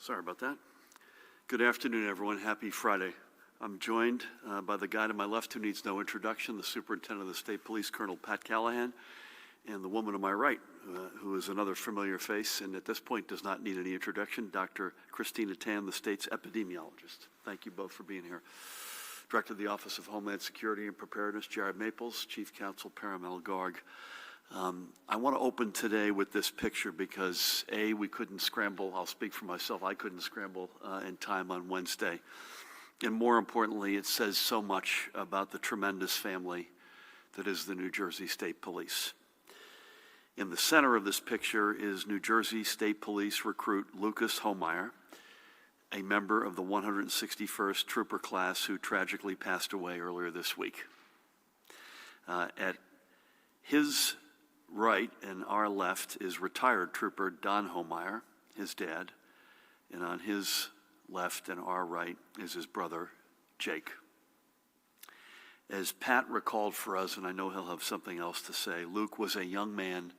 Sorry about that. Good afternoon, everyone. Happy Friday. I'm joined by the guy to my left who needs no introduction, the Superintendent of the State Police, Colonel Pat Callahan, and the woman to my right, who is another familiar face and at this point does not need any introduction, Dr. Christina Tan, the state's epidemiologist. Thank you both for being here. Director of the Office of Homeland Security and Preparedness, Jared Maples, Chief Counsel Paramel Garg. I want to open today with this picture because A, we couldn't scramble, I'll speak for myself, I couldn't scramble in time on Wednesday. And more importantly, it says so much about the tremendous family that is the New Jersey State Police. In the center of this picture is New Jersey State Police recruit Lucas Homeyer, a member of the 161st Trooper class who tragically passed away earlier this week. At his right and our left is retired Trooper Don Homeyer, his dad, and on his left and our right is his brother, Jake. As Pat recalled for us, and I know he'll have something else to say, Luke was a young man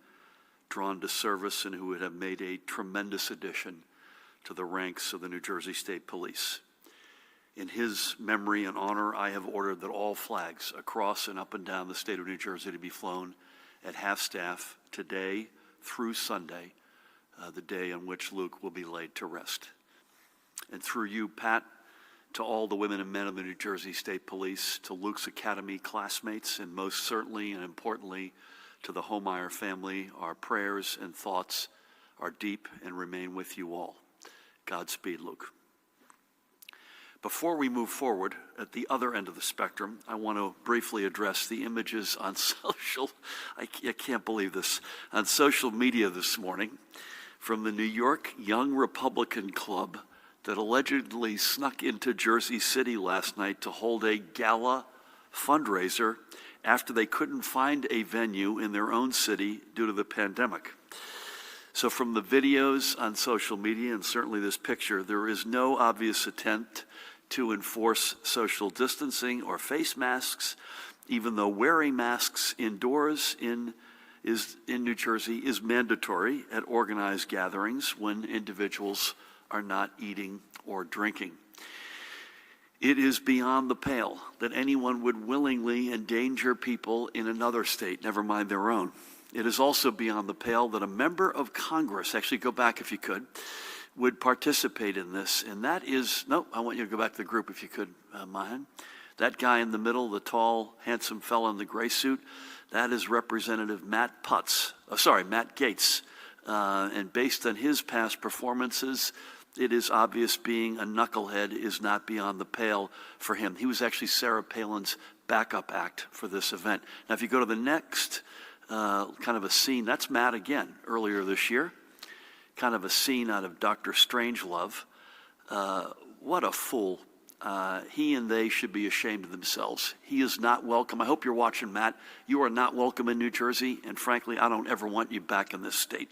drawn to service and who would have made a tremendous addition to the ranks of the New Jersey State Police. In his memory and honor, I have ordered that all flags across and up and down the state of New Jersey to be flown at half-staff today through Sunday, the day on which Luke will be laid to rest. And through you, Pat, to all the women and men of the New Jersey State Police, to Luke's Academy classmates, and most certainly and importantly to the Homeyer family, our prayers and thoughts are deep and remain with you all. Godspeed, Luke. Before we move forward, at the other end of the spectrum, I want to briefly address the images on I can't believe this, on social media this morning from the New York Young Republican Club that allegedly snuck into Jersey City last night to hold a gala fundraiser after they couldn't find a venue in their own city due to the pandemic. So from the videos on social media and certainly this picture, there is no obvious attempt to enforce social distancing or face masks, even though wearing masks indoors in New Jersey is mandatory at organized gatherings when individuals are not eating or drinking. It is beyond the pale that anyone would willingly endanger people in another state, never mind their own. It is also beyond the pale that a member of Congress, actually go back if you could, would participate in this. And that is, no, I want you to go back to the group if you could, Mahan. That guy in the middle, the tall, handsome fellow in the gray suit, that is Representative Matt Gaetz. And based on his past performances, it is obvious being a knucklehead is not beyond the pale for him. He was actually Sarah Palin's backup act for this event. Now, if you go to the next kind of a scene, that's Matt again, earlier this year. Kind of a scene out of Dr. Strangelove. What a fool. He and they should be ashamed of themselves. He is not welcome. I hope you're watching, Matt. You are not welcome in New Jersey, and frankly, I don't ever want you back in this state.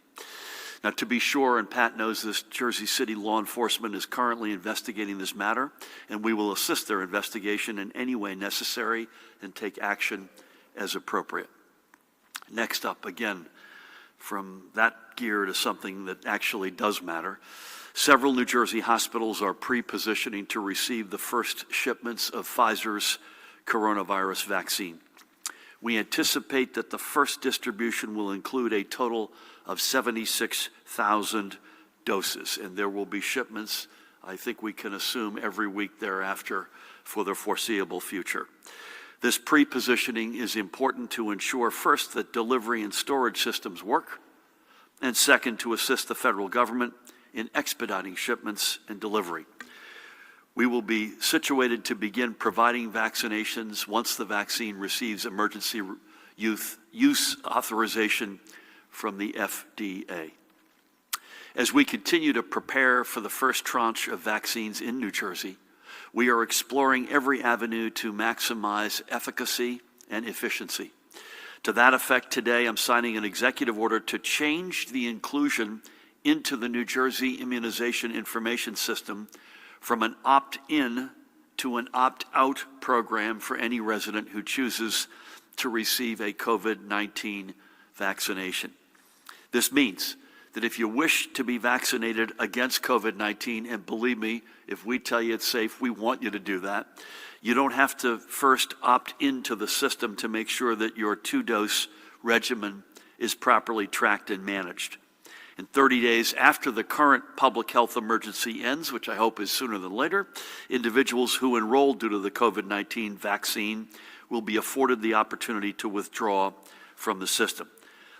Now, to be sure, and Pat knows this, Jersey City law enforcement is currently investigating this matter, and we will assist their investigation in any way necessary and take action as appropriate. Next up, again, from that gear to something that actually does matter, several New Jersey hospitals are pre-positioning to receive the first shipments of Pfizer's coronavirus vaccine. We anticipate that the first distribution will include a total of 76,000 doses, and there will be shipments, I think we can assume, every week thereafter for the foreseeable future. This pre-positioning is important to ensure, first, that delivery and storage systems work, and second, to assist the federal government in expediting shipments and delivery. We will be situated to begin providing vaccinations once the vaccine receives emergency use authorization from the FDA. As we continue to prepare for the first tranche of vaccines in New Jersey, we are exploring every avenue to maximize efficacy and efficiency. To that effect, today I'm signing an executive order to change the inclusion into the New Jersey Immunization Information System from an opt-in to an opt-out program for any resident who chooses to receive a COVID-19 vaccination. This means that if you wish to be vaccinated against COVID-19, and believe me, if we tell you it's safe, we want you to do that, you don't have to first opt into the system to make sure that your 2-dose regimen is properly tracked and managed. In 30 days after the current public health emergency ends, which I hope is sooner than later, individuals who enroll due to the COVID-19 vaccine will be afforded the opportunity to withdraw from the system.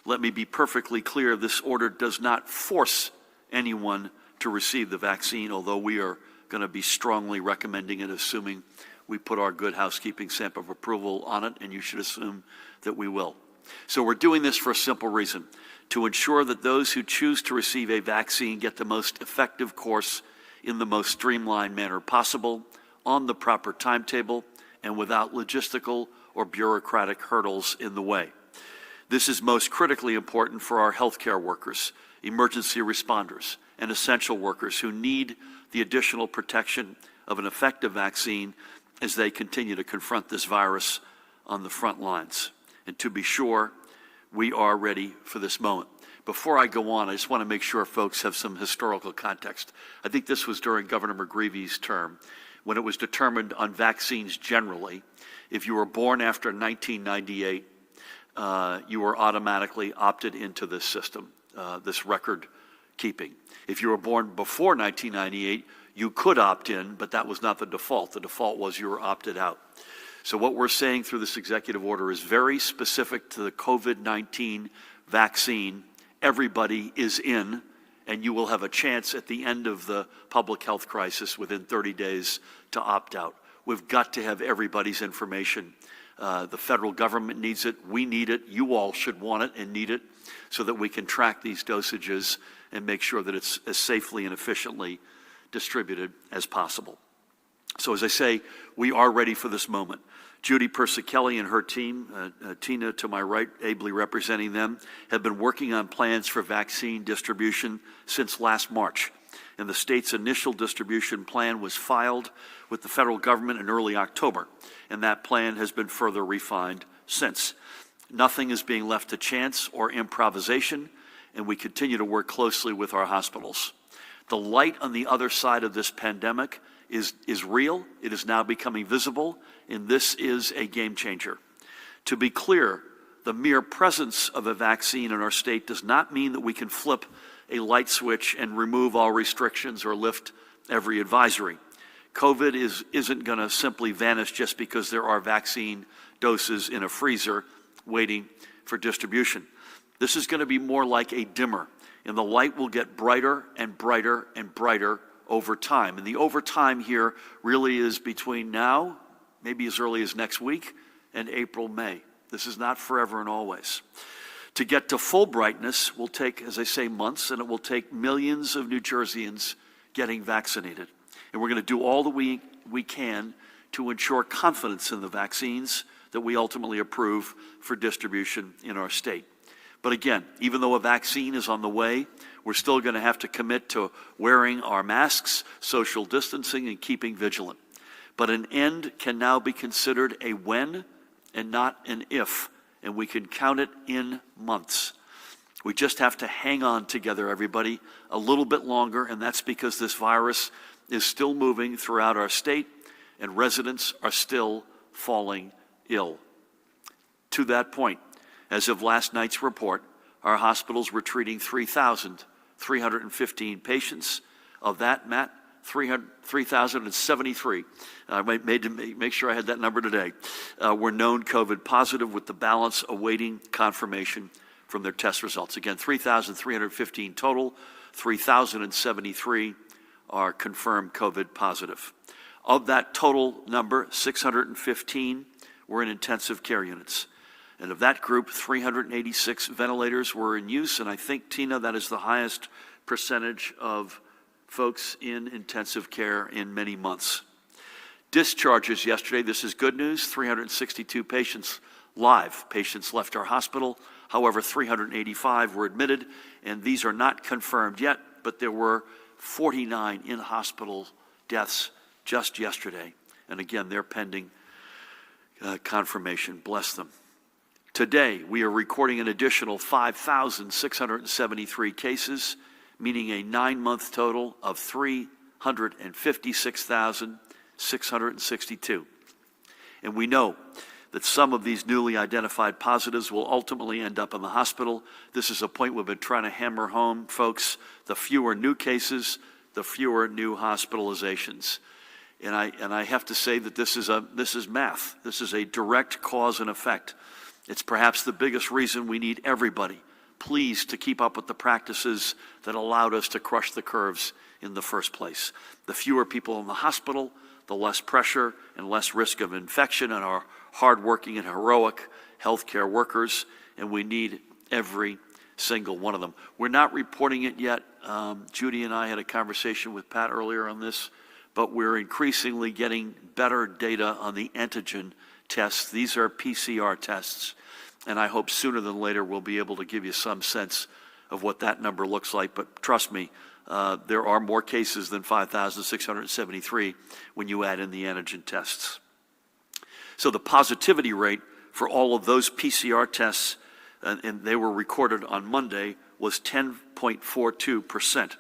Let me be perfectly clear, this order does not force anyone to receive the vaccine, although we are going to be strongly recommending it, assuming we put our good housekeeping stamp of approval on it, and you should assume that we will. So we're doing this for a simple reason, to ensure that those who choose to receive a vaccine get the most effective course in the most streamlined manner possible, on the proper timetable, and without logistical or bureaucratic hurdles in the way. This is most critically important for our healthcare workers, emergency responders, and essential workers who need the additional protection of an effective vaccine as they continue to confront this virus on the front lines. And to be sure, we are ready for this moment. Before I go on, I just want to make sure folks have some historical context. I think this was during Governor McGreevy's term, when it was determined on vaccines generally, if you were born after 1998, you were automatically opted into this system, this record keeping. If you were born before 1998, you could opt in, but that was not the default. The default was you were opted out. So what we're saying through this executive order is very specific to the COVID-19 vaccine. Everybody is in, and you will have a chance at the end of the public health crisis within 30 days to opt out. We've got to have everybody's information. The federal government needs it, we need it, you all should want it and need it, so that we can track these dosages and make sure that it's as safely and efficiently distributed as possible. So as I say, we are ready for this moment. Judy Persicelli and her team, Tina to my right, ably representing them, have been working on plans for vaccine distribution since last March. And the state's initial distribution plan was filed with the federal government in early October. And that plan has been further refined since. Nothing is being left to chance or improvisation, and we continue to work closely with our hospitals. The light on the other side of this pandemic is real. It is now becoming visible, and this is a game changer. To be clear, the mere presence of a vaccine in our state does not mean that we can flip a light switch and remove all restrictions or lift every advisory. COVID isn't going to simply vanish just because there are vaccine doses in a freezer waiting for distribution. This is going to be more like a dimmer, and the light will get brighter and brighter and brighter over time. And the over time here really is between now, maybe as early as next week, and April, May. This is not forever and always. To get to full brightness will take, as I say, months, and it will take millions of New Jerseyans getting vaccinated. And we're going to do all that we can to ensure confidence in the vaccines that we ultimately approve for distribution in our state. But again, even though a vaccine is on the way, we're still going to have to commit to wearing our masks, social distancing, and keeping vigilant. But an end can now be considered a when and not an if, and we can count it in months. We just have to hang on together, everybody, a little bit longer, and that's because this virus is still moving throughout our state, and residents are still falling ill. To that point, as of last night's report, our hospitals were treating 3,315 patients. Of that, Matt, 3,073, I made to make sure I had that number today, were known COVID positive, with the balance awaiting confirmation from their test results. Again, 3,315 total, 3,073 are confirmed COVID positive. Of that total number, 615 were in intensive care units. And of that group, 386 ventilators were in use, and I think, Tina, that is the highest percentage of folks in intensive care in many months. Discharges yesterday, this is good news, 362 patients live. Patients left our hospital. However, 385 were admitted, and these are not confirmed yet, but there were 49 in-hospital deaths just yesterday. And again, they're pending confirmation. Bless them. Today, we are recording an additional 5,673 cases, meaning a 9-month total of 356,662. And we know that some of these newly identified positives will ultimately end up in the hospital. This is a point we've been trying to hammer home, folks. The fewer new cases, the fewer new hospitalizations. And I have to say that this is math. This is a direct cause and effect. It's perhaps the biggest reason we need everybody, please, to keep up with the practices that allowed us to crush the curves in the first place. The fewer people in the hospital, the less pressure and less risk of infection on our hardworking and heroic healthcare workers, and we need every single one of them. We're not reporting it yet. Judy and I had a conversation with Pat earlier on this, but we're increasingly getting better data on the antigen tests. These are PCR tests, and I hope sooner than later we'll be able to give you some sense of what that number looks like. But trust me, there are more cases than 5,673 when you add in the antigen tests. So the positivity rate for all of those PCR tests, and they were recorded on Monday, was 10.42%.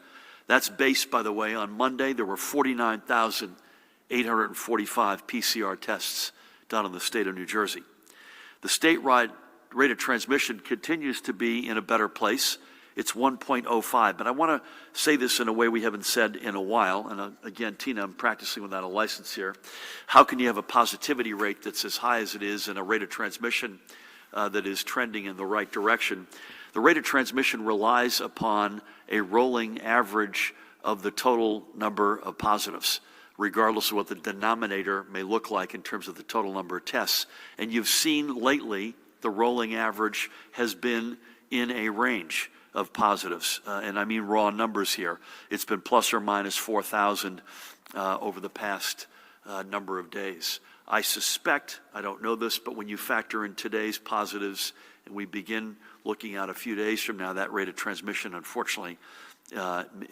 That's based, by the way, on Monday there were 49,845 PCR tests done in the state of New Jersey. The statewide rate of transmission continues to be in a better place. It's 1.05, but I want to say this in a way we haven't said in a while, and again, Tina, I'm practicing without a license here. How can you have a positivity rate that's as high as it is and a rate of transmission that is trending in the right direction? The rate of transmission relies upon a rolling average of the total number of positives, regardless of what the denominator may look like in terms of the total number of tests. And you've seen lately the rolling average has been in a range of positives, and I mean raw numbers here. It's been plus or minus 4,000 over the past number of days. I suspect, I don't know this, but when you factor in today's positives and we begin looking out a few days from now, that rate of transmission, unfortunately,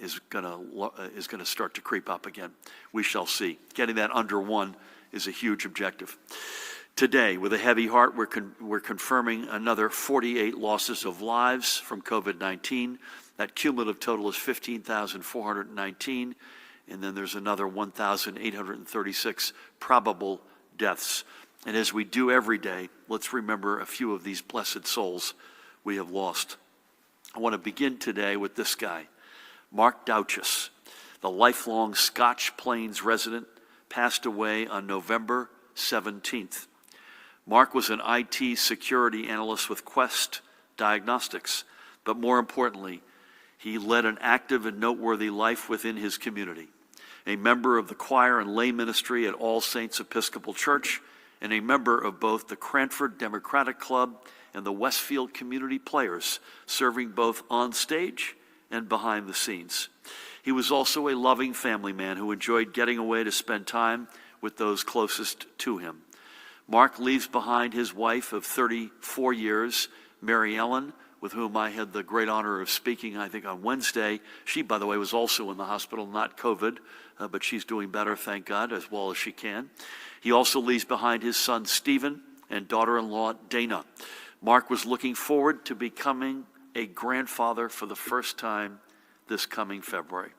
is going to start to creep up again. We shall see. Getting that under 1 is a huge objective. Today, with a heavy heart, we're confirming another 48 losses of lives from COVID-19. That cumulative total is 15,419, and then there's another 1,836 probable deaths. And as we do every day, let's remember a few of these blessed souls we have lost. I want to begin today with this guy, Mark Douches, the lifelong Scotch Plains resident, passed away on November 17th. Mark was an IT security analyst with Quest Diagnostics, but more importantly, he led an active and noteworthy life within his community. A member of the choir and lay ministry at All Saints Episcopal Church, and a member of both the Cranford Democratic Club and the Westfield Community Players, serving both on stage and behind the scenes. He was also a loving family man who enjoyed getting away to spend time with those closest to him. Mark leaves behind his wife of 34 years, Mary Ellen, with whom I had the great honor of speaking, I think, on Wednesday. She, by the way, was also in the hospital, not COVID, but she's doing better, thank God, as well as she can. He also leaves behind his son, Stephen, and daughter-in-law, Dana. Mark was looking forward to becoming a grandfather for the first time this coming February.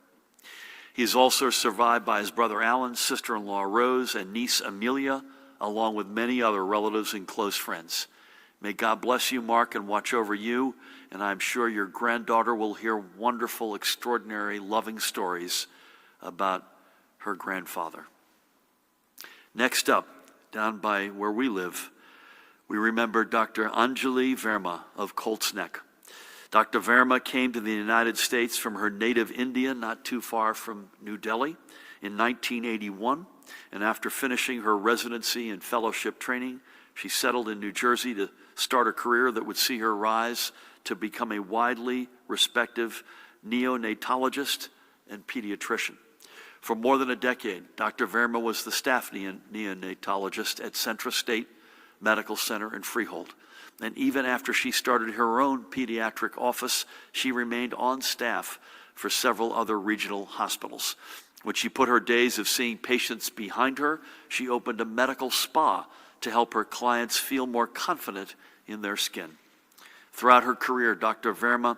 He is also survived by his brother Alan, sister-in-law Rose, and niece Amelia, along with many other relatives and close friends. May God bless you, Mark, and watch over you, and I'm sure your granddaughter will hear wonderful, extraordinary, loving stories about her grandfather. Next up, down by where we live, we remember Dr. Anjali Verma of Colts Neck. Dr. Verma came to the United States from her native India, not too far from New Delhi, in 1981. And after finishing her residency and fellowship training, she settled in New Jersey to start a career that would see her rise to become a widely respected neonatologist and pediatrician. For more than a decade, Dr. Verma was the staff neonatologist at Centra State Medical Center in Freehold. And even after she started her own pediatric office, she remained on staff for several other regional hospitals. When she put her days of seeing patients behind her, she opened a medical spa to help her clients feel more confident in their skin. Throughout her career, Dr. Verma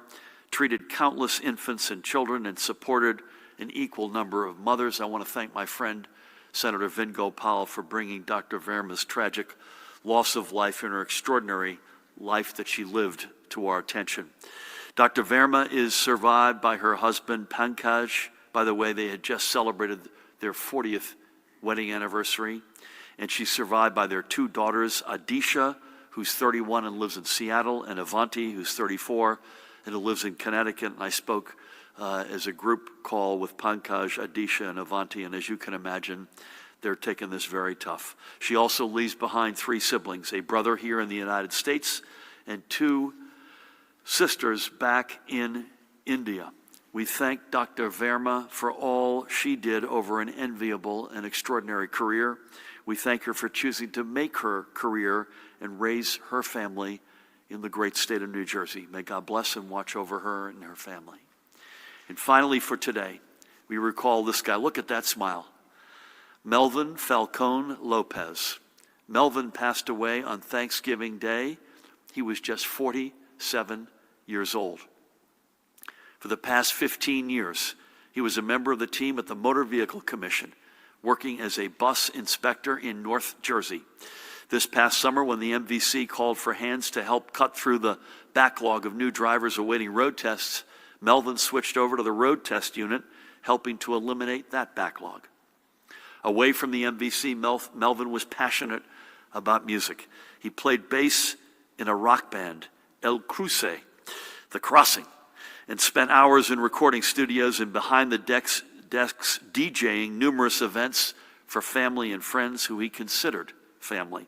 treated countless infants and children and supported an equal number of mothers. I want to thank my friend, Senator Vin Gopal, for bringing Dr. Verma's tragic loss of life and her extraordinary life that she lived to our attention. Dr. Verma is survived by her husband, Pankaj. By the way, they had just celebrated their 40th wedding anniversary. And she's survived by their two daughters, Adisha, who's 31 and lives in Seattle, and Avanti, who's 34 and who lives in Connecticut. And I spoke as a group call with Pankaj, Adisha, and Avanti, and as you can imagine, they're taking this very tough. She also leaves behind 3 siblings, a brother here in the United States and 2 sisters back in India. We thank Dr. Verma for all she did over an enviable and extraordinary career. We thank her for choosing to make her career and raise her family in the great state of New Jersey. May God bless and watch over her and her family. And finally for today, we recall this guy. Look at that smile. Melvin Falcon Lopez. Melvin passed away on Thanksgiving Day. He was just 47 years old. For the past 15 years, he was a member of the team at the Motor Vehicle Commission, working as a bus inspector in North Jersey. This past summer, when the MVC called for hands to help cut through the backlog of new drivers awaiting road tests, Melvin switched over to the road test unit, helping to eliminate that backlog. Away from the MVC, Melvin was passionate about music. He played bass in a rock band, El Cruce, The Crossing, and spent hours in recording studios and behind the desks DJing numerous events for family and friends who he considered family.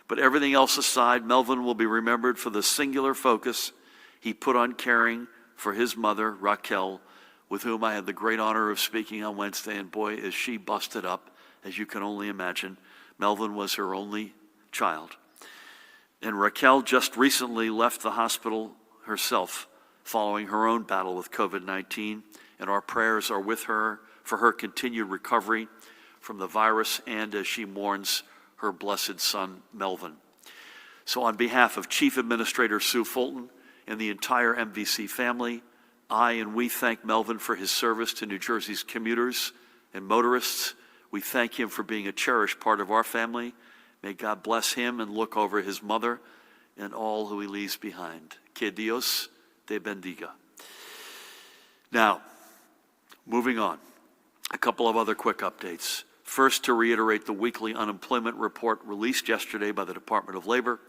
But everything else aside, Melvin will be remembered for the singular focus he put on caring for his mother, Raquel, with whom I had the great honor of speaking on Wednesday, and boy, is she busted up, as you can only imagine. Melvin was her only child. And Raquel just recently left the hospital herself following her own battle with COVID-19, and our prayers are with her for her continued recovery from the virus and as she mourns her blessed son, Melvin. So on behalf of Chief Administrator Sue Fulton and the entire MVC family, I and we thank Melvin for his service to New Jersey's commuters and motorists. We thank him for being a cherished part of our family. May God bless him and look over his mother and all who he leaves behind. Que Dios te bendiga. Now, moving on, a couple of other quick updates. First, to reiterate the weekly unemployment report released yesterday by the Department of Labor,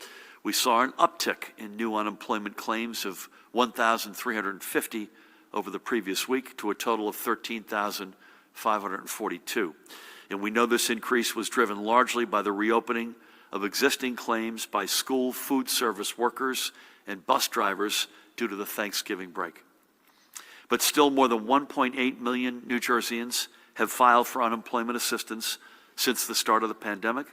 we saw an uptick in new unemployment claims of 1,350 over the previous week to a total of 13,542. And we know this increase was driven largely by the reopening of existing claims by school food service workers and bus drivers due to the Thanksgiving break. But still, more than 1.8 million New Jerseyans have filed for unemployment assistance since the start of the pandemic,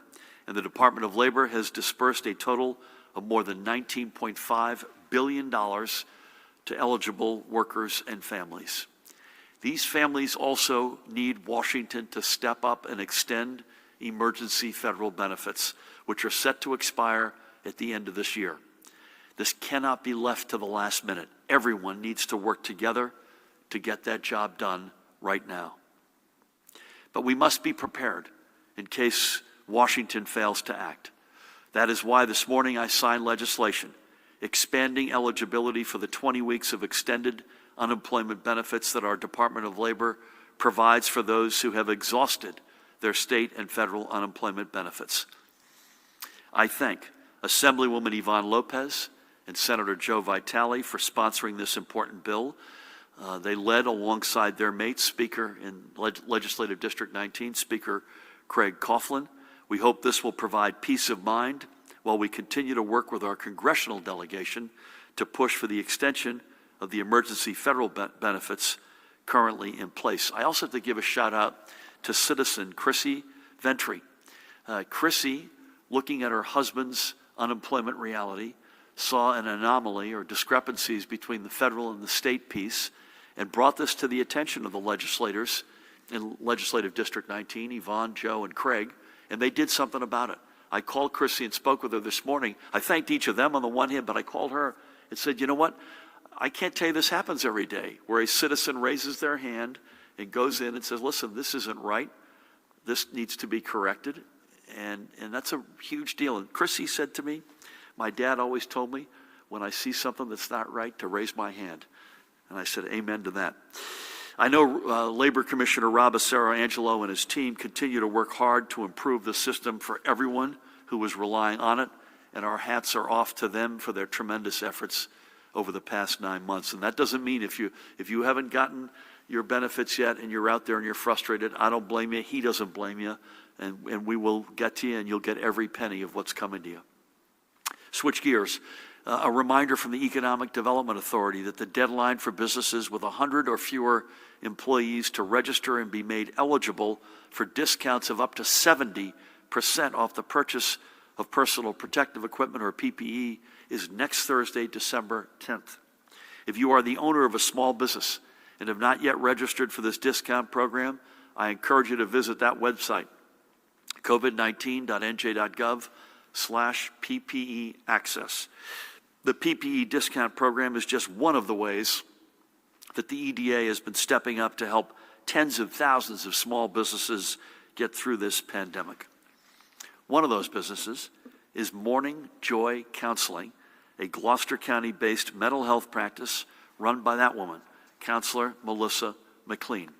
and the Department of Labor has dispersed a total of more than $19.5 billion to eligible workers and families. These families also need Washington to step up and extend emergency federal benefits, which are set to expire at the end of this year. This cannot be left to the last minute. Everyone needs to work together to get that job done right now. But we must be prepared in case Washington fails to act. That is why this morning I signed legislation expanding eligibility for the 20 weeks of extended unemployment benefits that our Department of Labor provides for those who have exhausted their state and federal unemployment benefits. I thank Assemblywoman Yvonne Lopez and Senator Joe Vitale for sponsoring this important bill. They led alongside their mate, Speaker in Legislative District 19, Speaker Craig Coughlin. We hope this will provide peace of mind while we continue to work with our congressional delegation to push for the extension of the emergency federal benefits currently in place. I also have to give a shout out to citizen Chrissy Ventry. Chrissy, looking at her husband's unemployment reality, saw an anomaly or discrepancies between the federal and the state piece and brought this to the attention of the legislators in Legislative District 19, Yvonne, Joe, and Craig, and they did something about it. I called Chrissy and spoke with her this morning. I thanked each of them on the one hand, but I called her and said, you know what? I can't tell you this happens every day, where a citizen raises their hand and goes in and says, listen, this isn't right. This needs to be corrected. And that's a huge deal. And Chrissy said to me, my dad always told me, when I see something that's not right, to raise my hand. And I said, amen to that. I know Labor Commissioner Rob Angelo and his team continue to work hard to improve the system for everyone who is relying on it, and our hats are off to them for their tremendous efforts over the past 9 months. And that doesn't mean if you haven't gotten your benefits yet and you're out there and you're frustrated, I don't blame you, he doesn't blame you, and we will get to you and you'll get every penny of what's coming to you. Switch gears. A reminder from the Economic Development Authority that the deadline for businesses with 100 or fewer employees to register and be made eligible for discounts of up to 70% off the purchase of personal protective equipment or PPE is next Thursday, December 10th. If you are the owner of a small business and have not yet registered for this discount program, I encourage you to visit that website, covid19.nj.gov/PPE access. The PPE discount program is just one of the ways that the EDA has been stepping up to help tens of thousands of small businesses get through this pandemic. One of those businesses is Morning Joy Counseling, a Gloucester County-based mental health practice run by that woman, Counselor Melissa McLean.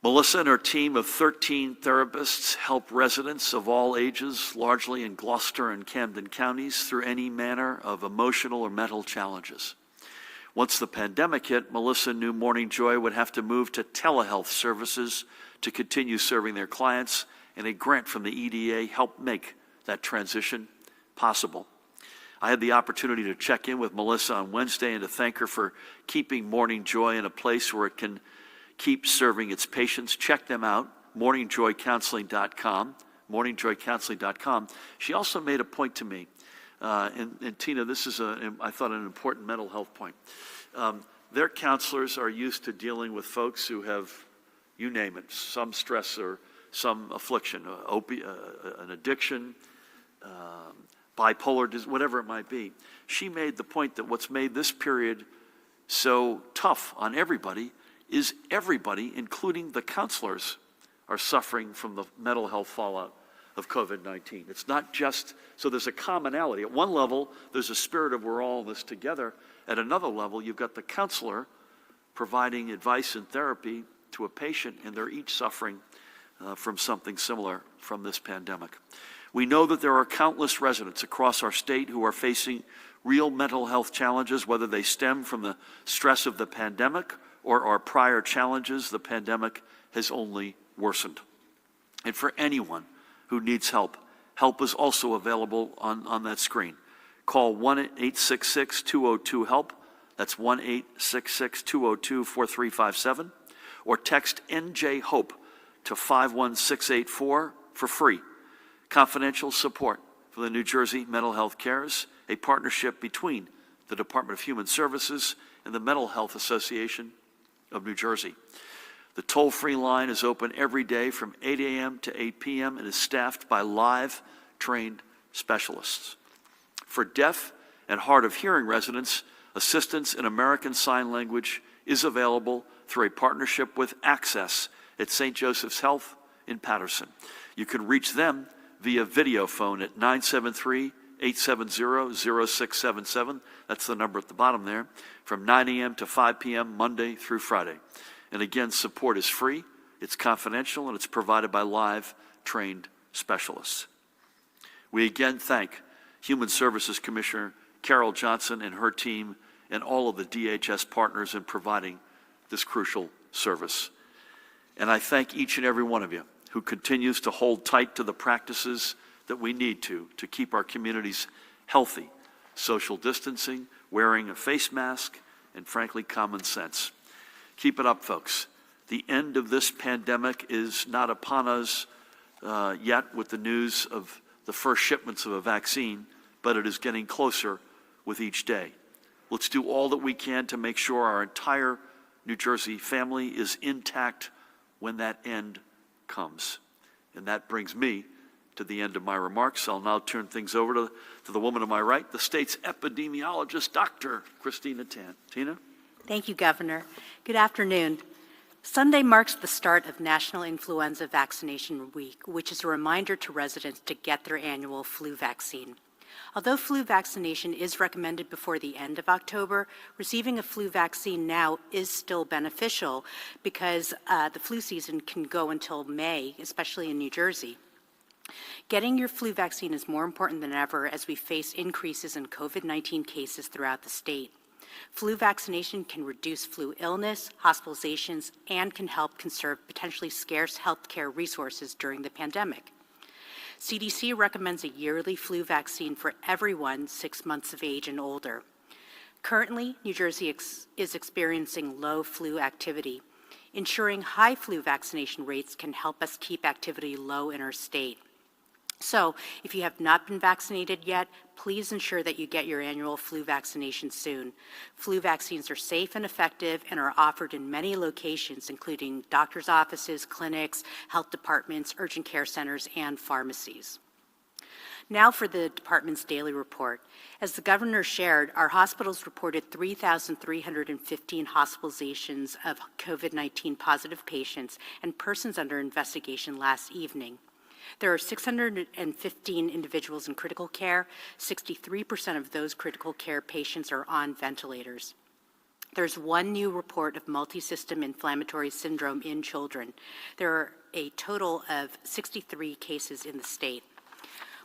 Melissa and her team of 13 therapists help residents of all ages, largely in Gloucester and Camden counties, through any manner of emotional or mental challenges. Once the pandemic hit, Melissa knew Morning Joy would have to move to telehealth services to continue serving their clients, and a grant from the EDA helped make that transition possible. I had the opportunity to check in with Melissa on Wednesday and to thank her for keeping Morning Joy in a place where it can keep serving its patients. Check them out, morningjoycounseling.com, morningjoycounseling.com. She also made a point to me, and Tina, this is, I thought, an important mental health point. Their counselors are used to dealing with folks who have, you name it, some stress or some affliction, an addiction, bipolar disease, whatever it might be. She made the point that what's made this period so tough on everybody is everybody, including the counselors, are suffering from the mental health fallout of COVID-19. It's not just, so there's a commonality. At one level, there's a spirit of we're all in this together. At another level, you've got the counselor providing advice and therapy to a patient, and they're each suffering from something similar from this pandemic. We know that there are countless residents across our state who are facing real mental health challenges, whether they stem from the stress of the pandemic or our prior challenges. The pandemic has only worsened. And for anyone who needs help, help is also available on that screen. Call 1-866-202-HELP. That's 1-866-202-4357. Or text NJ Hope to 51684 for free. Confidential support for the New Jersey Mental Health Cares, a partnership between the Department of Human Services and the Mental Health Association of New Jersey. The toll-free line is open every day from 8 a.m. to 8 p.m. and is staffed by live, trained specialists. For deaf and hard of hearing residents, assistance in American Sign Language is available through a partnership with Access at St. Joseph's Health in Patterson. You can reach them via video phone at 973-870-0677. That's the number at the bottom there, from 9 a.m. to 5 p.m. Monday through Friday. And again, support is free, it's confidential, and it's provided by live, trained specialists. We again thank Human Services Commissioner Carol Johnson and her team and all of the DHS partners in providing this crucial service. And I thank each and every one of you who continues to hold tight to the practices that we need to keep our communities healthy. Social distancing, wearing a face mask, and frankly, common sense. Keep it up, folks. The end of this pandemic is not upon us yet with the news of the first shipments of a vaccine, but it is getting closer with each day. Let's do all that we can to make sure our entire New Jersey family is intact when that end comes. And that brings me to the end of my remarks. I'll now turn things over to the woman to my right, the state's epidemiologist, Dr. Christina Tan. Tina? Thank you, Governor. Good afternoon. Sunday marks the start of National Influenza Vaccination Week, which is a reminder to residents to get their annual flu vaccine. Although flu vaccination is recommended before the end of October, receiving a flu vaccine now is still beneficial because the flu season can go until May, especially in New Jersey. Getting your flu vaccine is more important than ever as we face increases in COVID-19 cases throughout the state. Flu vaccination can reduce flu illness, hospitalizations, and can help conserve potentially scarce healthcare resources during the pandemic. CDC recommends a yearly flu vaccine for everyone 6 months of age and older. Currently, New Jersey is experiencing low flu activity. Ensuring high flu vaccination rates can help us keep activity low in our state. So, if you have not been vaccinated yet, please ensure that you get your annual flu vaccination soon. Flu vaccines are safe and effective and are offered in many locations, including doctor's offices, clinics, health departments, urgent care centers, and pharmacies. Now for the department's daily report. As the governor shared, our hospitals reported 3,315 hospitalizations of COVID-19 positive patients and persons under investigation last evening. There are 615 individuals in critical care. 63% of those critical care patients are on ventilators. There's one new report of multisystem inflammatory syndrome in children. There are a total of 63 cases in the state.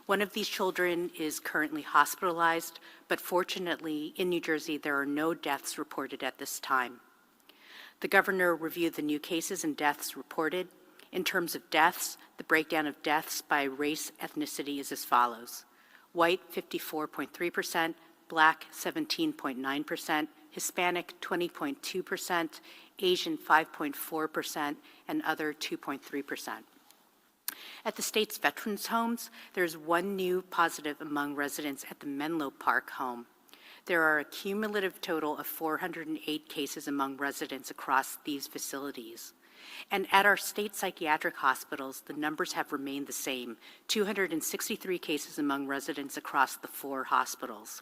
One of these children is currently hospitalized, but fortunately in New Jersey there are no deaths reported at this time. The governor reviewed the new cases and deaths reported. In terms of deaths, the breakdown of deaths by race ethnicity is as follows. White, 54.3%, Black, 17.9%, Hispanic, 20.2%, Asian, 5.4%, and other, 2.3%. At the state's veterans' homes, there's one new positive among residents at the Menlo Park home. There are a cumulative total of 408 cases among residents across these facilities. And at our state psychiatric hospitals, the numbers have remained the same, 263 cases among residents across the 4 hospitals.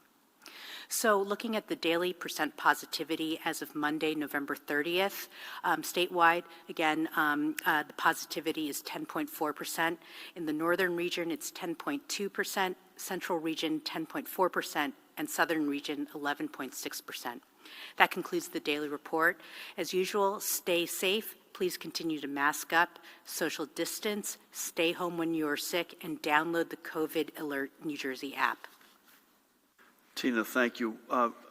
So looking at the daily percent positivity as of Monday, November 30th, statewide, again, the positivity is 10.4%. In the northern region, it's 10.2%, central region, 10.4%, and southern region, 11.6%. That concludes the daily report. As usual, stay safe. Please continue to mask up, social distance, stay home when you are sick, and download the COVID Alert New Jersey app. Tina, thank you.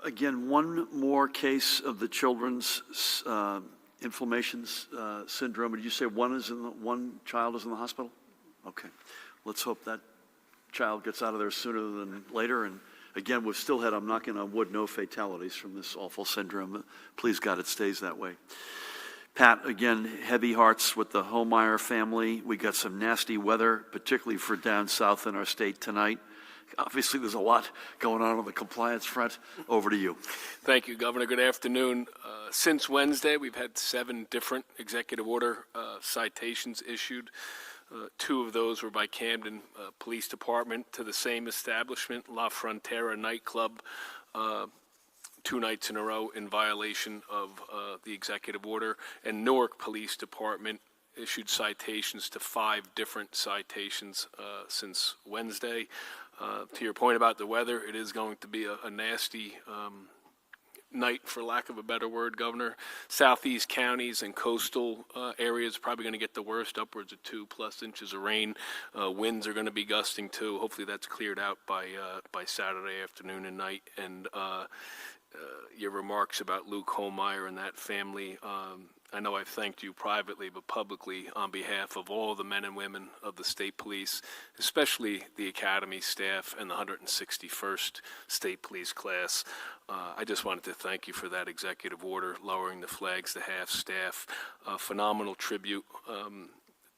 Again, one more case of the children's inflammation syndrome. Did you say one child is in the hospital? Okay. Let's hope that child gets out of there sooner than later. And again, we've still had, I'm knocking on wood, no fatalities from this awful syndrome. Please God, it stays that way. Pat, again, heavy hearts with the Homeyer family. We got some nasty weather, particularly for down south in our state tonight. Obviously, there's a lot going on the compliance front. Over to you. Thank you, Governor. Good afternoon. Since Wednesday, we've had 7 different executive order citations issued. 2 of those were by Camden Police Department to the same establishment, La Frontera nightclub, 2 nights in a row in violation of the executive order, and Newark Police Department issued citations to 5 different citations since Wednesday. To your point about the weather, it is going to be a nasty night, for lack of a better word, Governor. Southeast counties and coastal areas are probably going to get the worst, upwards of 2+ inches of rain. Winds are going to be gusting too. Hopefully that's cleared out by Saturday afternoon and night. And your remarks about Luke Homeyer and that family, I know I've thanked you privately, but publicly on behalf of all the men and women of the state police, especially the academy staff and the 161st state police class. I just wanted to thank you for that executive order, lowering the flags to half staff. A phenomenal tribute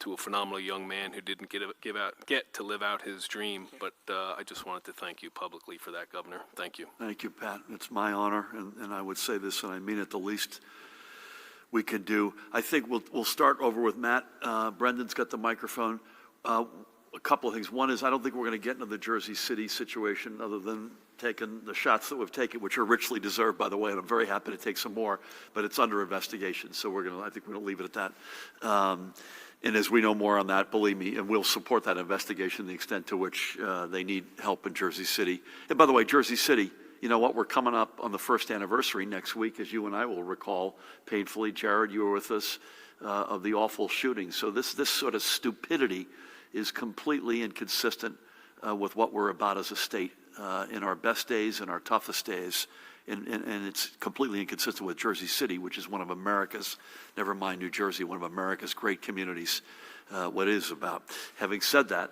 to a phenomenal young man who didn't get to live out his dream. But I just wanted to thank you publicly for that, Governor. Thank you. Thank you, Pat. It's my honor, and I would say this, and I mean it, the least we can do. I think we'll start over with Matt. Brendan's got the microphone. a couple of things. One is I don't think we're going to get into the Jersey City situation other than taking the shots that we've taken, which are richly deserved, by the way, and I'm very happy to take some more, but it's under investigation, so I think we're going to leave it at that. And as we know more on that, believe me, and we'll support that investigation the extent to which they need help in Jersey City. And by the way, Jersey City, you know what, we're coming up on the first anniversary next week, as you and I will recall painfully. Jared, you were with us, of the awful shooting. So this sort of stupidity is completely inconsistent with what we're about as a state in our best days and our toughest days. And it's completely inconsistent with Jersey City, which is one of America's, never mind New Jersey, one of America's great communities, what it is about. Having said that,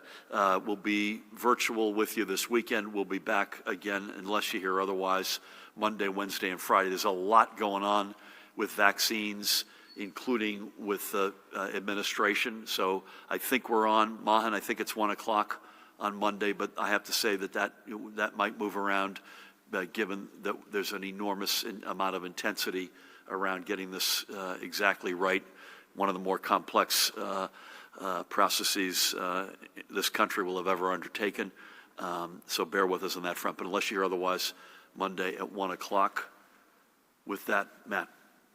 we'll be virtual with you this weekend. We'll be back again, unless you hear otherwise, Monday, Wednesday, and Friday. There's a lot going on with vaccines, including with administration. So I think we're on, Mahan, I think it's 1 o'clock on Monday, but I have to say that might move around, given that there's an enormous amount of intensity around getting this exactly right. One of the more complex processes this country will have ever undertaken. So bear with us on that front. But unless you hear otherwise, Monday at 1 o'clock. With that, Matt,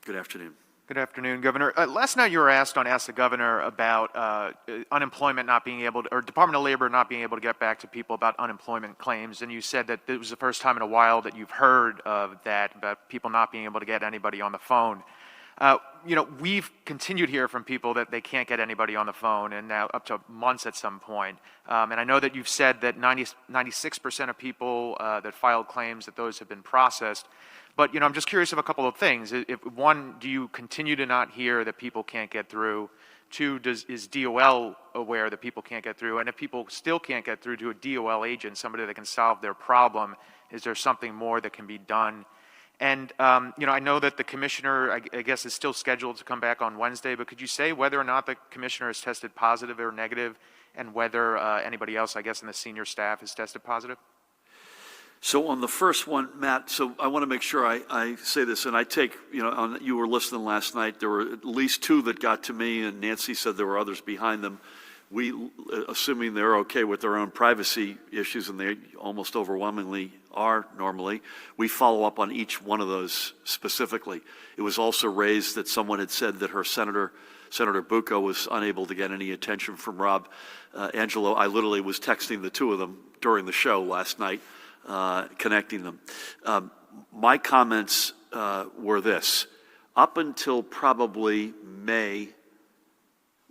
good afternoon. Good afternoon, Governor. Last night you were asked the governor about unemployment not being able to, or Department of Labor not being able to get back to people about unemployment claims, and you said that it was the first time in a while that you've heard of that, about people not being able to get anybody on the phone. You know, we've continued to hear from people that they can't get anybody on the phone, and now up to months at some point. And I know that you've said that 96% of people that filed claims, that those have been processed. But, you know, I'm just curious of a couple of things. One, do you continue to not hear that people can't get through? Two, is DOL aware that people can't get through? And if people still can't get through to a DOL agent, somebody that can solve their problem, is there something more that can be done? And, you know, I know that the commissioner, I guess, is still scheduled to come back on Wednesday, but could you say whether or not the commissioner has tested positive or negative, and whether anybody else, I guess, in the senior staff has tested positive? So on the first one, Matt, so I want to make sure I say this, and I take, you know, you were listening last night, there were at least 2 that got to me, and Nancy said there were others behind them. We, assuming they're okay with their own privacy issues, and they almost overwhelmingly are normally, we follow up on each one of those specifically. It was also raised that someone had said that her Senator Bucco was unable to get any attention from Rob Angelo. I literally was texting the 2 of them during the show last night, connecting them. My comments were this: up until probably May,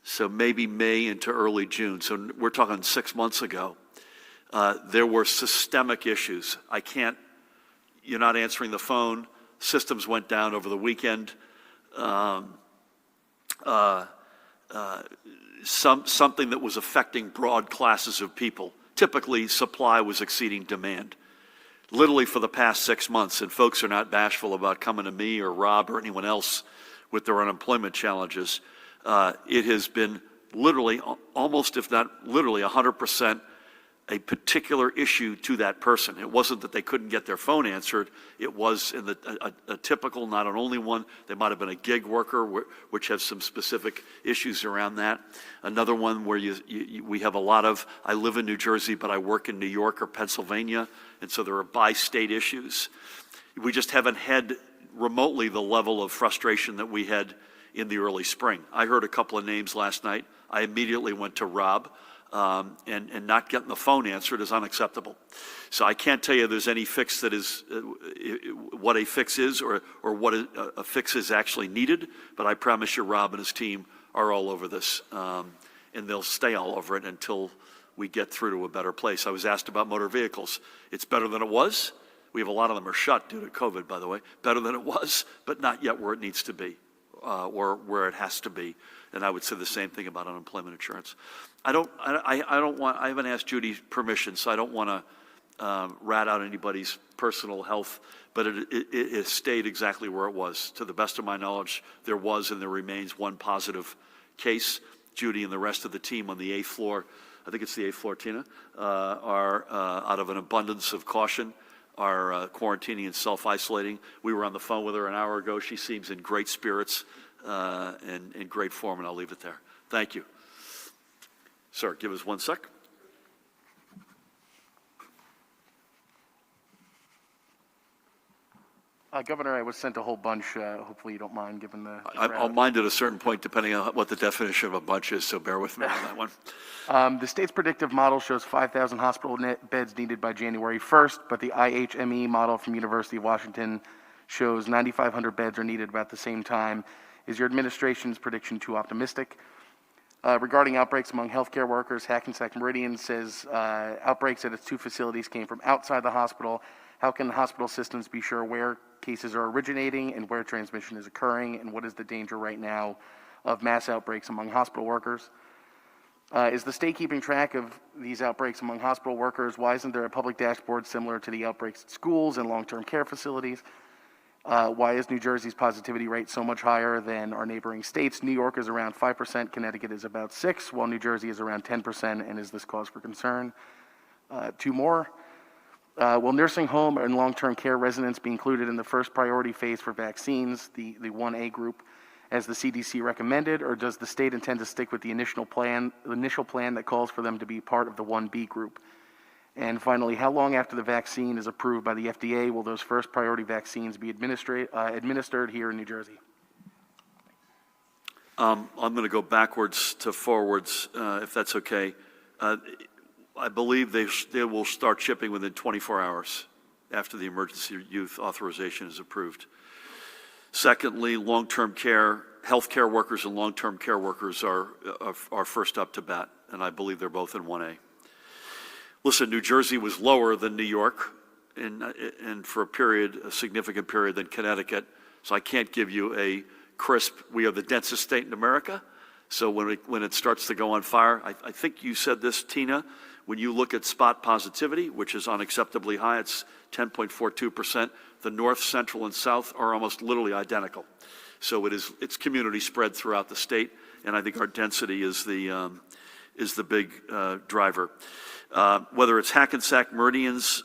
so maybe May into early June, so we're talking 6 months ago, there were systemic issues. You're not answering the phone, systems went down over the weekend, something that was affecting broad classes of people. Typically, supply was exceeding demand. Literally for the past 6 months, and folks are not bashful about coming to me or Rob or anyone else with their unemployment challenges, it has been literally, almost if not literally 100%, a particular issue to that person. It wasn't that they couldn't get their phone answered. It was in a typical, not an only one. They might have been a gig worker, which has some specific issues around that. Another one where we have a lot of, I live in New Jersey, but I work in New York or Pennsylvania, and so there are bi-state issues. We just haven't had remotely the level of frustration that we had in the early spring. I heard a couple of names last night. I immediately went to Rob. And not getting the phone answered is unacceptable. So I can't tell you there's any fix that is, what a fix is or what a fix is actually needed, but I promise you Rob and his team are all over this, and they'll stay all over it until we get through to a better place. I was asked about motor vehicles. It's better than it was. We have a lot of them are shut due to COVID, by the way. Better than it was, but not yet where it needs to be, or where it has to be. And I would say the same thing about unemployment insurance. I haven't asked Judy's permission, so I don't want to rat out anybody's personal health, but it has stayed exactly where it was. To the best of my knowledge, there was and there remains one positive case. Judy and the rest of the team on the 8th floor, I think it's the 8th floor, Tina, are out of an abundance of caution, are quarantining and self-isolating. We were on the phone with her an hour ago. She seems in great spirits and in great form, and I'll leave it there. Thank you. Sir, give us 1 sec. Governor, I was sent a whole bunch. Hopefully you don't mind, given the I'll crowd. mind at a certain point, depending on what the definition of a bunch is, so bear with me on that one. The state's predictive model shows 5,000 hospital beds needed by January 1st, but the IHME model from University of Washington shows 9,500 beds are needed about the same time. Is your administration's prediction too optimistic? Regarding outbreaks among healthcare workers, Hackensack Meridian says outbreaks at its 2 facilities came from outside the hospital. How can hospital systems be sure where cases are originating and where transmission is occurring, and what is the danger right now of mass outbreaks among hospital workers? Is the state keeping track of these outbreaks among hospital workers? Why isn't there a public dashboard similar to the outbreaks at schools and long-term care facilities? Why is New Jersey's positivity rate so much higher than our neighboring states? New York is around 5%, Connecticut is about 6%, while New Jersey is around 10%, and is this cause for concern? 2 more. Will nursing home and long-term care residents be included in the first priority phase for vaccines, the 1A group, as the CDC recommended, or does the state intend to stick with the initial plan that calls for them to be part of the 1B group? And finally, how long after the vaccine is approved by the FDA will those first priority vaccines be administered here in New Jersey? I'm going to go backwards to forwards, if that's okay. I believe they will start shipping within 24 hours after the emergency use authorization is approved. Secondly, long-term care, healthcare workers and long-term care workers are first up to bat, and I believe they're both in 1A. Listen, New Jersey was lower than New York, and for a significant period than Connecticut, so I can't give you a crisp, we are the densest state in America, so when it starts to go on fire, I think you said this, Tina, when you look at spot positivity, which is unacceptably high, it's 10.42%, the north, central, and south are almost literally identical. So it's community spread throughout the state, and I think our density is the big driver. Whether it's Hackensack Meridian's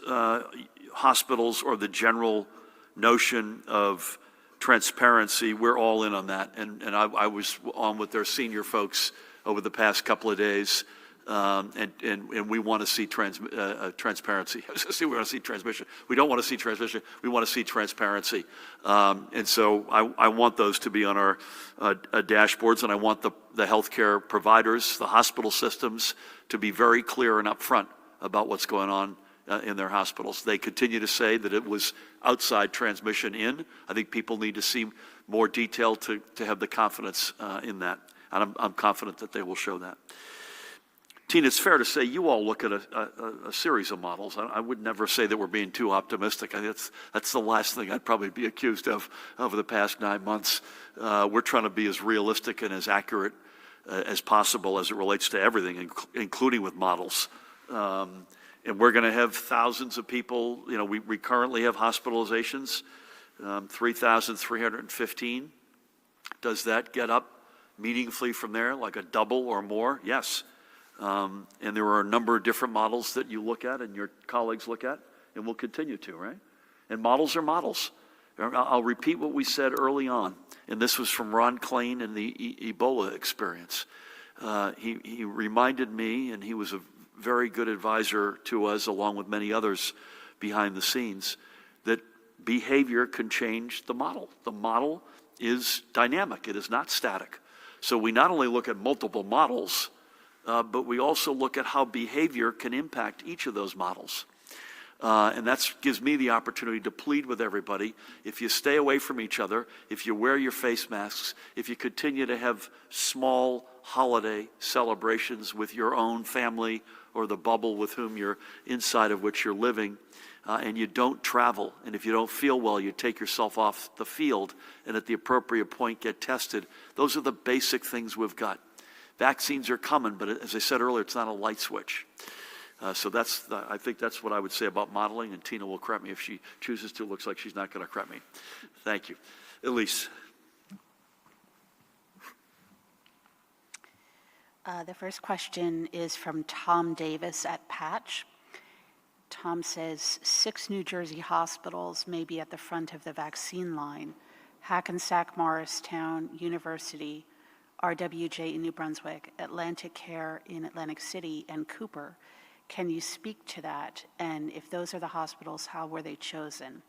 hospitals or the general notion of transparency, we're all in on that. And I was on with their senior folks over the past couple of days, and we want to see transparency. I was going to say we want to see transmission. We don't want to see transmission. We want to see transparency. And so I want those to be on our dashboards, and I want the healthcare providers, the hospital systems, to be very clear and upfront about what's going on in their hospitals. They continue to say that it was outside transmission in. I think people need to see more detail to have the confidence in that. And I'm confident that they will show that. Tina, it's fair to say you all look at a series of models. I would never say that we're being too optimistic. I think that's the last thing I'd probably be accused of over the past 9 months. We're trying to be as realistic and as accurate as possible as it relates to everything, including with models. And we're going to have thousands of people. You know, we currently have hospitalizations, 3,315. Does that get up meaningfully from there, like a double or more? Yes. And there are a number of different models that you look at and your colleagues look at, and will continue to, right? And models are models. I'll repeat what we said early on, and this was from Ron Klain and the Ebola experience. He reminded me, and he was a very good advisor to us, along with many others behind the scenes, that behavior can change the model. The model is dynamic. It is not static. So we not only look at multiple models, but we also look at how behavior can impact each of those models. And that gives me the opportunity to plead with everybody. If you stay away from each other, if you wear your face masks, if you continue to have small holiday celebrations with your own family or the bubble with whom you're inside of which you're living, and you don't travel, and if you don't feel well, you take yourself off the field and at the appropriate point get tested. Those are the basic things we've got. Vaccines are coming, but as I said earlier, it's not a light switch. So I think that's what I would say about modeling, and Tina will correct me if she chooses to. It looks like she's not going to correct me. Thank you. Elise. The first question is from Tom Davis at Patch. Tom says, 6 New Jersey hospitals may be at the front of the vaccine line: Hackensack, Morristown, University, RWJ in New Brunswick, Atlantic Care in Atlantic City, and Cooper. Can you speak to that? And if those are the hospitals, how were they chosen?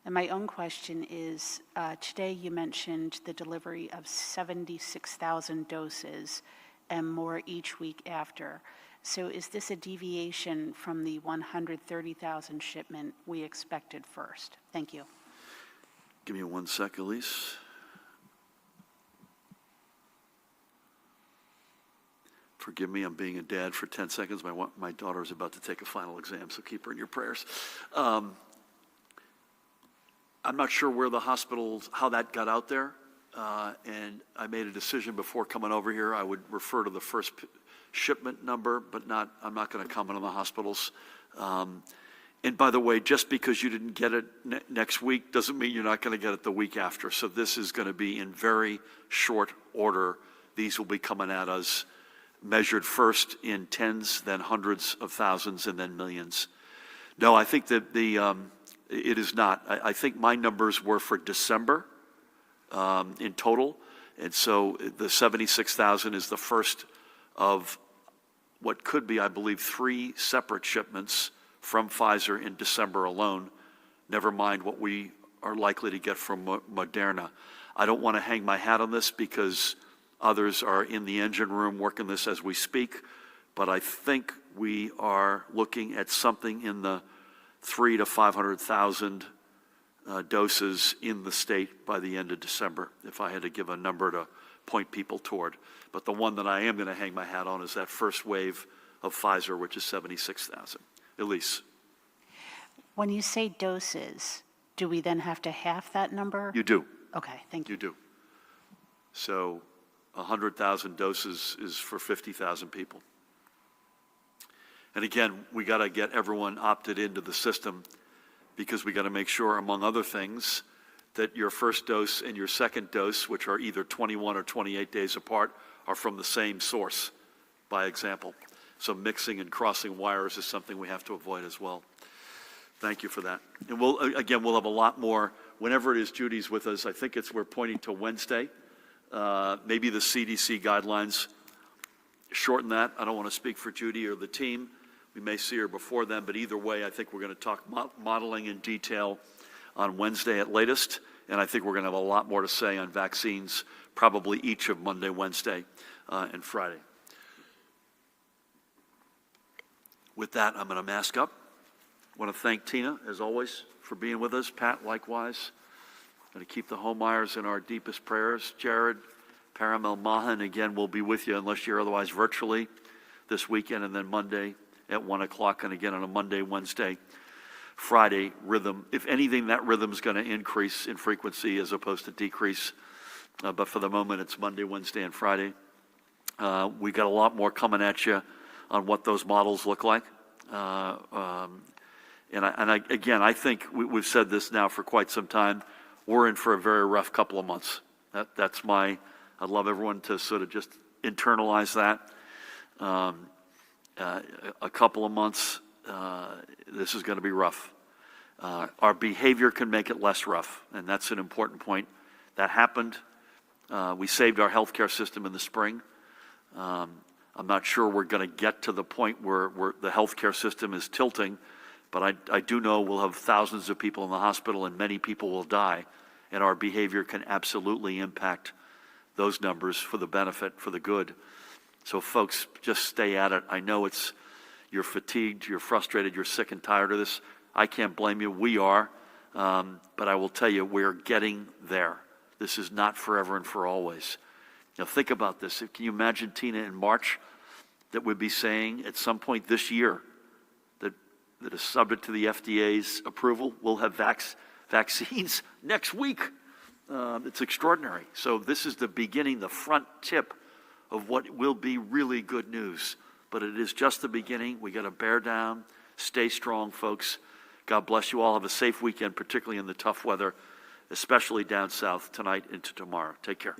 And my own question is, today you mentioned the delivery of 76,000 doses and more each week after. So is this a deviation from the 130,000 shipment we expected first? Thank you. Give me 1 sec, Elise. Forgive me, I'm being a dad for 10 seconds. My daughter is about to take a final exam, so keep her in your prayers. I'm not sure where the hospitals, how that got out there, and I made a decision before coming over here. I would refer to the first shipment number, but I'm not going to comment on the hospitals. And by the way, just because you didn't get it next week doesn't mean you're not going to get it the week after. So this is going to be in very short order. These will be coming at us measured first in tens, then hundreds of thousands, and then millions. No, I think that it is not. I think my numbers were for December in total. And so the 76,000 is the first of what could be, I believe, 3 separate shipments from Pfizer in December alone, never mind what we are likely to get from Moderna. I don't want to hang my hat on this because others are in the engine room working this as we speak, but I think we are looking at something in the 300,000 to 500,000 doses in the state by the end of December, if I had to give a number to point people toward. But the one that I am going to hang my hat on is that first wave of Pfizer, which is 76,000. Elise. When you say doses, do we then have to half that number? You do. Okay, thank you. You do. So 100,000 doses is for 50,000 people. And again, we got to get everyone opted into the system because we got to make sure, among other things, that your first dose and your second dose, which are either 21 or 28 days apart, are from the same source, by example. So mixing and crossing wires is something we have to avoid as well. Thank you for that. And we'll have a lot more whenever it is Judy's with us. I think we're pointing to Wednesday. Maybe the CDC guidelines shorten that. I don't want to speak for Judy or the team. We may see her before then, but either way, I think we're going to talk modeling in detail on Wednesday at latest, and I think we're going to have a lot more to say on vaccines probably each of Monday, Wednesday, and Friday. With that, I'm going to mask up. I want to thank Tina, as always, for being with us. Pat, likewise. I'm going to keep the Homeyers in our deepest prayers. Jared, Paramel Mahan, again, will be with you unless you're otherwise virtually this weekend, and then Monday at 1 o'clock, and again on a Monday, Wednesday, Friday rhythm. If anything, that rhythm is going to increase in frequency as opposed to decrease. But for the moment, it's Monday, Wednesday, and Friday. We got a lot more coming at you on what those models look like. Again, I think we've said this now for quite some time. We're in for a very rough couple of months. I'd love everyone to sort of just internalize that. A couple of months, this is going to be rough. Our behavior can make it less rough, and that's an important point. That happened. We saved our healthcare system in the spring. I'm not sure we're going to get to the point where the healthcare system is tilting, but I do know we'll have thousands of people in the hospital and many people will die, and our behavior can absolutely impact those numbers for the benefit, for the good. So folks, just stay at it. I know you're fatigued, you're frustrated, you're sick and tired of this. I can't blame you, we are, but I will tell you, we're getting there. This is not forever and for always. Now think about this. Can you imagine, Tina, in March, that we'd be saying at some point this year that is subject to the FDA's approval, we'll have vaccines next week. It's extraordinary. So this is the beginning, the front tip of what will be really good news. But it is just the beginning. We got to bear down, stay strong, folks. God bless you all. Have a safe weekend, particularly in the tough weather, especially down south tonight into tomorrow. Take care.